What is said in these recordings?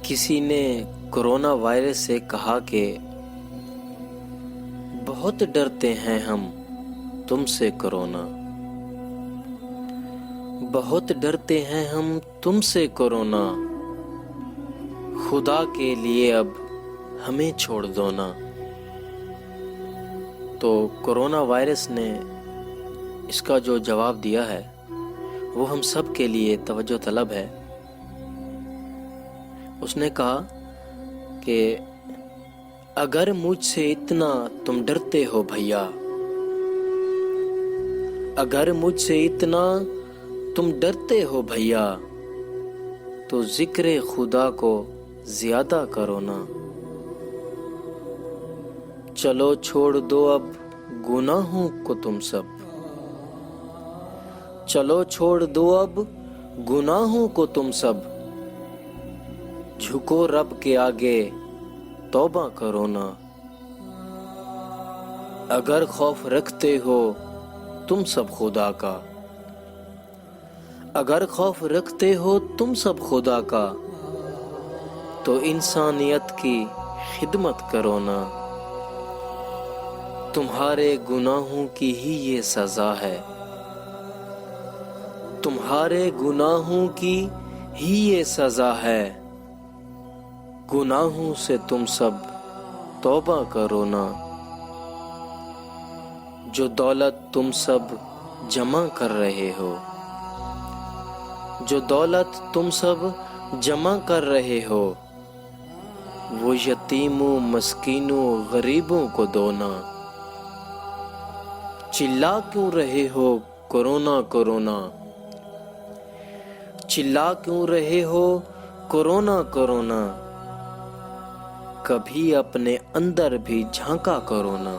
کسی نے corona virus سے کہا کہ بہت ڈرتے ہیں ہم تم سے کورونا، بہت ڈرتے ہیں ہم تم سے کورونا، خدا کے لیے اب ہمیں چھوڑ دو نا۔ تو کورونا وائرس نے اس کا جو جواب دیا ہے وہ ہم سب کے لیے توجہ طلب ہے۔ اس نے کہا کہ اگر مجھ سے اتنا تم ڈرتے ہو بھیا، اگر مجھ سے اتنا تم ڈرتے ہو بھیا، تو ذکر خدا کو زیادہ کرو نا۔ چلو چھوڑ دو اب گناہوں کو تم سب، چلو چھوڑ دو اب گناہوں کو تم سب، جھکو رب کے آگے توبہ کرو نا۔ اگر خوف رکھتے ہو تم سب خدا کا، اگر خوف رکھتے ہو تم سب خدا کا، تو انسانیت کی خدمت کرو نا۔ تمہارے گناہوں کی ہی یہ سزا ہے، تمہارے گناہوں کی ہی یہ سزا ہے، گناہوں سے تم سب توبہ کرو نا۔ جو دولت تم سب جمع کر رہے ہو، جو دولت تم سب جمع کر رہے ہو، وہ یتیموں مسکینوں غریبوں کو دو نا۔ چلا کیوں رہے ہو کورونا کورونا، چلا کیوں رہے ہو کورونا کورونا، کبھی اپنے اندر بھی جھانکا کرو نا۔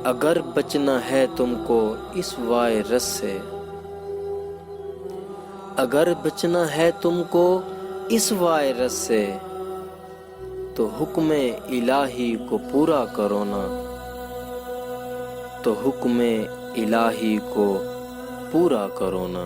اگر بچنا ہے تم کو اس وائرس سے، اگر بچنا ہے تم کو اس وائرس سے، تو حکم الہی کو پورا کرو نا، تو حکم الہی کو پورا کرو نا۔